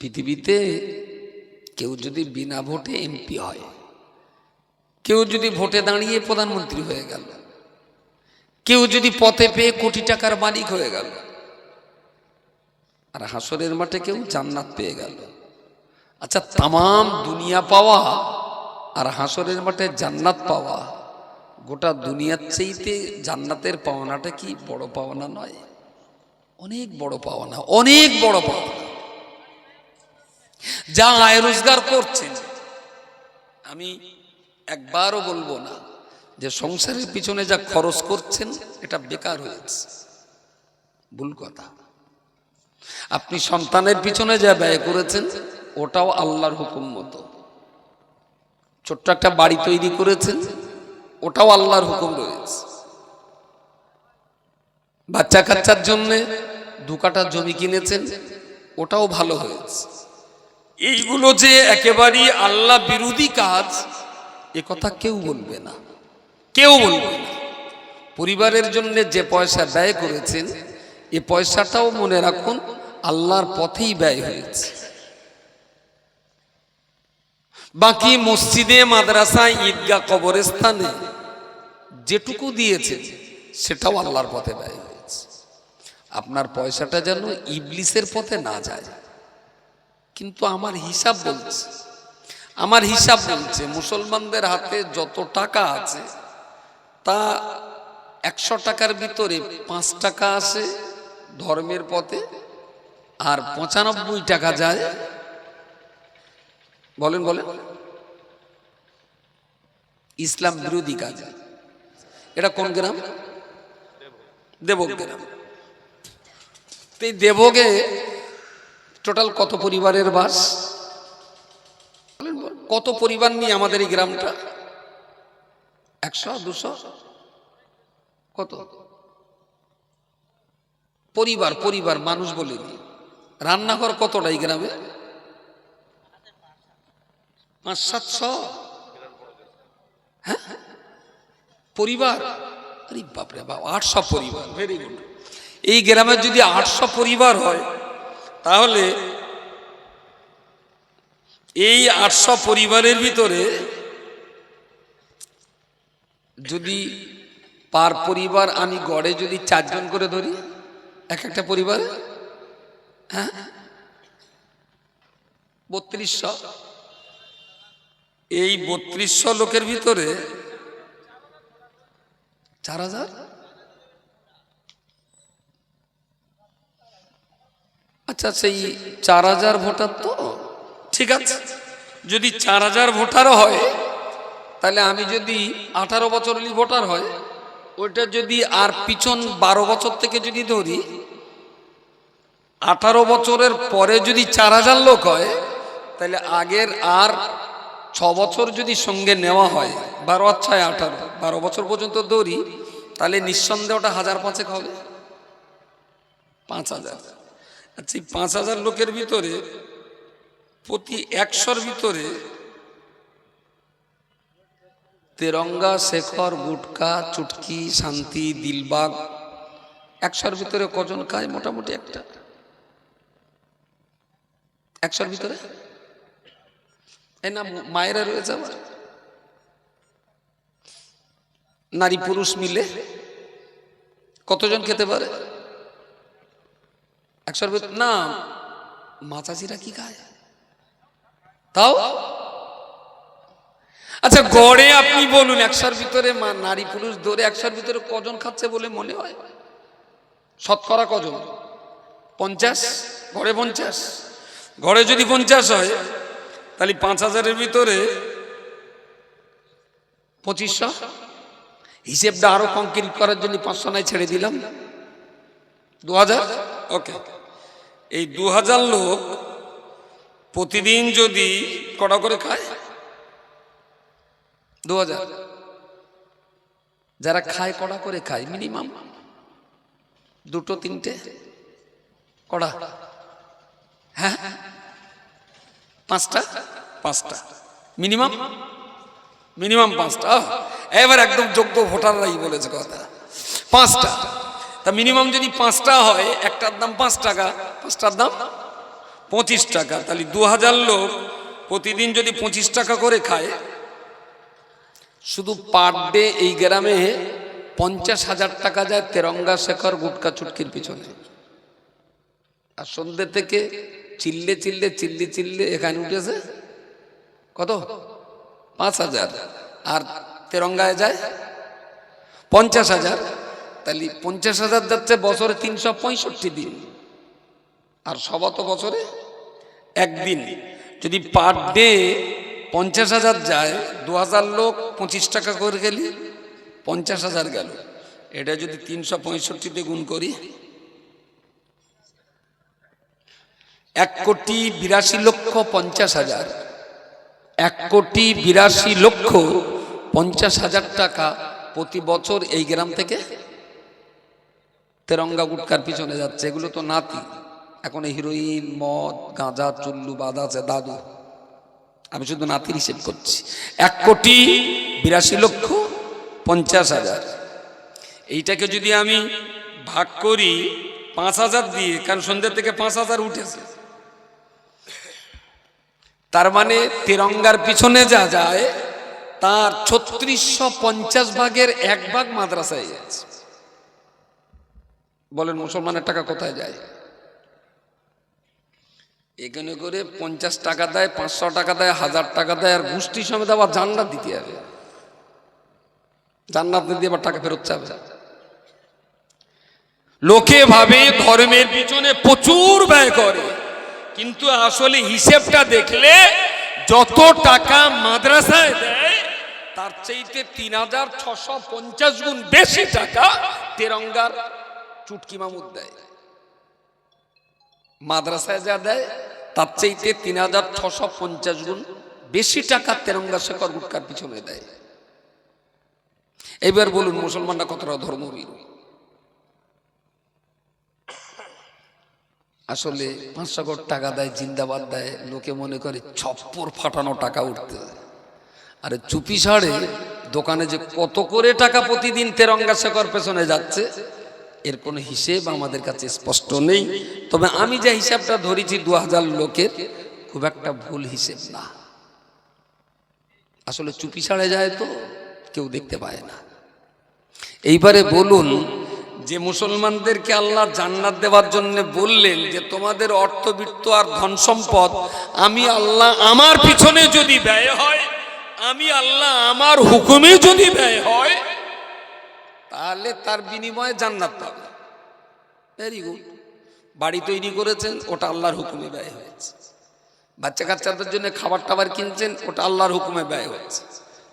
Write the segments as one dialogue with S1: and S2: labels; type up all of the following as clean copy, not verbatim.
S1: পৃথিবীতে কেউ যদি বিনা ভোটে এমপি হয়, কেউ যদি ভোটে দাঁড়িয়ে প্রধানমন্ত্রী হয়ে গেল, কেউ যদি পথে পেয়ে কোটি টাকার মালিক হয়ে গেল, আর হাসরের মাঠে কেউ জান্নাত পেয়ে গেল। আচ্ছা, তাম দুনিয়া পাওয়া আর হাসরের মাঠে জান্নাত পাওয়া, গোটা দুনিয়ার চাইতে জান্নাতের পাওনাটা কি বড় পাওনা নয়? অনেক বড় পাওনা, অনেক বড় পাওনা। যা আয় রোজগার করছেন, আমি একবারও বলবো না যে সংসারের পিছনে যা খরচ করছেন এটা বেকার হয়েছে, ভুল কথা। আপনি সন্তানের পিছনে যা ব্যয় করেছেন ওটাও আল্লাহর হুকুম মতো। ছোট্ট একটা বাড়ি তৈরি করেছেন, ওটাও আল্লাহর হুকুম রয়েছে। বাচ্চা কাচ্চার জন্য 2 কাঠা জমি কিনেছেন, ওটাও ভালো হয়েছে। এইগুলো যে একেবারেই আল্লাহ বিরোধী কাজ, এ কথা কেউ বলবে না, কেউ বলবে না। পরিবারের জন্য যে পয়সা ব্যয় করেছেন, এ পয়সাটাও মনে রাখুন আল্লাহর পথেই ব্যয় হয়েছে। বাকি মসজিদে, মাদ্রাসায়, ঈদগাহ, কবরস্থানে যেটুকু দিয়েছে সেটাও আল্লাহর পথে ব্যয় হয়েছে। আপনার পয়সাটা যেন ইবলিসের পথে না যায়। কিন্তু আমার হিসাব বলছে মুসলমানদের হাতে যত টাকা আছে তা 100 টাকার ভিতরে 5 টাকা আসে ধর্মের পথে, আর 95 টাকা যায় বলেন ইসলাম বিরোধী কাজে। এটা কোন গ্রাম? দেবগ গ্রাম। এই দেবগে টোটাল কত পরিবারের বাস? কত পরিবার নিয়ে আমাদের এই গ্রামটা? 100, 200, কত পরিবার মানুষ বলিনি। রান্নাঘর কতটা এই গ্রামে? 500-700 হ্যাঁ পরিবার। আরে বাপরে বাপ, 800 পরিবার। Very good. এই গ্রামে যদি 800 পরিবার হয়, তাহলে এই 800 পরিবারের ভিতরে যদি পার পরিবার আমি গড়ে যদি 4 জন করে ধরি, একটা পরিবার, হ্যাঁ 3200। এই 3200 লোকের ভিতরে 4000। আচ্ছা, সেই 4000 ভোটার তো ঠিক আছে। যদি 4000 ভোটারও হয়, তাহলে আমি যদি 18 বছরের ভোটার হয়, ওইটা যদি আর পিছন 12 বছর থেকে যদি ধরি, 18 বছরের পরে যদি 4000 লোক হয়, তাহলে আগের আর 6 বছর যদি সঙ্গে নেওয়া হয়, 12 আর 6 18, 12 বছর পর্যন্ত ধরি, তাহলে নিঃসন্দেহে ওটা 1005 হবে, 5000। আচ্ছা, এই 5000 লোকের ভিতরে প্রতি 100-র ভিতরে তেরঙ্গা, শেখর, গুটকা, চুটকি, শান্তি, দিলবাগ 100-র ভিতরে কজন খায়? মোটামুটি একটা 100-র ভিতরে। এই না মায়েরা রয়েছে আবার, নারী পুরুষ মিলে কতজন খেতে পারে 100-র ভিতরে? না, মাচাচিরা কি খায় তাও? আচ্ছা, গড়ে আপনি বলুন 100-র ভিতরে নারী পুরুষ ধরে 100-র ভিতরে কজন খাচ্ছে বলে মনে হয়? শতকরা কজন? 50? গড়ে 50। গড়ে যদি 50 হয়, তাহলে 5000-এর ভিতরে 2500। হিসেবটা আরো কংক্রিট করার জন্য 500 নাই ছেড়ে দিলাম, 2000। ওকে, এই 2000 লোক প্রতিদিন যদি কটা করে খায়? 2000। যারা খায় কটা করে খায়? মিনিমাম 2-3টে কটা? হ্যাঁ 5টা মিনিমাম 5টা। এবার একদম যোগ্য ভোটাররাই বলেছে কথা, 5টা। তা মিনিমাম যদি 5টা হয়, একটার দাম 5 টাকা, 5টার দাম 25 টাকা, তাহলে 2000 লোক প্রতিদিন যদি 25 টাকা করে খায়, শুধু পার ডে এই গ্রামে 50,000 টাকা যায় তেরঙ্গা শেখর গুটকা চুটকির পিছনে। আর সন্ধ্যে থেকে চিল্লে চিল্লে এখানে উঠেছে কত? 5,000, আর তেরঙ্গায় যায় 50,000। তাহলে 50,000 যাচ্ছে বছরে 365 দিন, আর সবত বছরে একদিন। যদি পার ডে 50,000 যায়, 2000 লোক 25 টাকা করে গেলি 50,000 গেল। এটা যদি 365 গুণ করি, 1,82,50,000, 1,82,50,000 টাকা প্রতি বছর এই গ্রাম থেকে তেরঙ্গা গুটকার পিছনে যাচ্ছে। এগুলো তো নাতি, এখন হিরোইন, মদ, গাঁজা, চুল্লু বাদ আছে দাদু, আমি শুধু নাতির হিসেব করছি। 1,82,50,000। এইটাকে যদি আমি ভাগ করি 5,000 দিয়ে, কারণ সন্ধ্যে থেকে 5,000 উঠেছে, তার মানে তেরঙ্গার পিছনে যা যায় তার 3650 ভাগের 1 ভাগ মাদ্রাসায় যাচ্ছে। বলেন মুসলমানের টাকা কোথায় যায়? এখানে করে 50 টাকা দেয়, 500 টাকা দেয়, 1000 টাকা দেয়, আর গোষ্ঠী সমেত আবার জান্নাত দিতে হবে। জান্নাত দিয়ে আবার টাকা ফেরত চাবে। লোকে ভাবে ধর্মের পিছনে প্রচুর ব্যয় করে, কিন্তু আসলে হিসেবটা দেখলে যত টাকা মাদ্রাসায় দেয় তার চাইতে 3650 গুণ বেশি টাকা তেরঙ্গার চুটকি মামুদ দেয়। মাদ্রাসায় যা দেয় তার চাইতে 3650 গুণ বেশি টাকা তেরঙ্গা শেখর গুটকার পিছনে দেয়। এবার বলুন মুসলমানরা কতটা ধর্মবীর? আসলে 500 কোটি টাকা দেয়, জিন্দাবাদ দেয়, লোকে মনে করে ছপ্পর ফাটানো টাকা উঠতে। আরে চুপি সাড়ে দোকানে যে কত করে টাকা প্রতিদিন তেরঙ্গা শেখর পেছনে যাচ্ছে, এর কোনো হিসেব আমাদের কাছে স্পষ্ট নেই। তবে আমি যে হিসাবটা ধরেছি 2000 লোকের, খুব একটা ভুল হিসেব না। আসলে চুপি সাড়ে যায় তো কেউ দেখতে পায় না। এইবারে বলুন যে মুসলমানদেরকে আল্লাহ জান্নাত দেওয়ার জন্য বললেন যে তোমাদের অর্থবিত্ত আর ধন সম্পদ আমি আল্লাহ আমার পিছনে যদি ব্যয় হয়, আমি আল্লাহ আমার হুকুমে যদি ব্যয় হয়, তাহলে তার বিনিময়ে জান্নাত পাবে। Very good. বাড়ি তৈরি করেছেন, ওটা আল্লাহর হুকুমে ব্যয় হয়েছে। বাচ্চা কাচ্চাদের জন্য খাবার টাবার কিনছেন, ওটা আল্লাহর হুকুমে ব্যয় হয়েছে।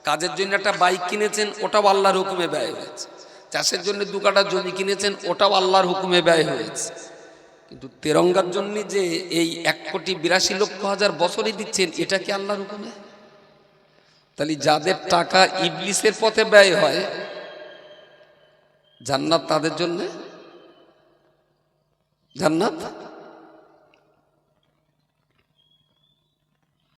S1: কাজের জন্য একটা বাইক কিনেছেন, ওটাও আল্লাহর হুকুমে ব্যয় হয়েছে। চাষের জন্য 2 কাঠা জমি কিনেছেন, ওটাও আল্লাহর হুকুমে ব্যয় হয়েছে। কিন্তু তেরঙ্গার জন্য যে এই 1,82,00,000 বছরই দিচ্ছেন, এটা কি আল্লাহর হুকুমে? তাহলে যাদের টাকা ইবলিসের পথে ব্যয় হয়, জান্নাত তাদের জন্য জান্নাত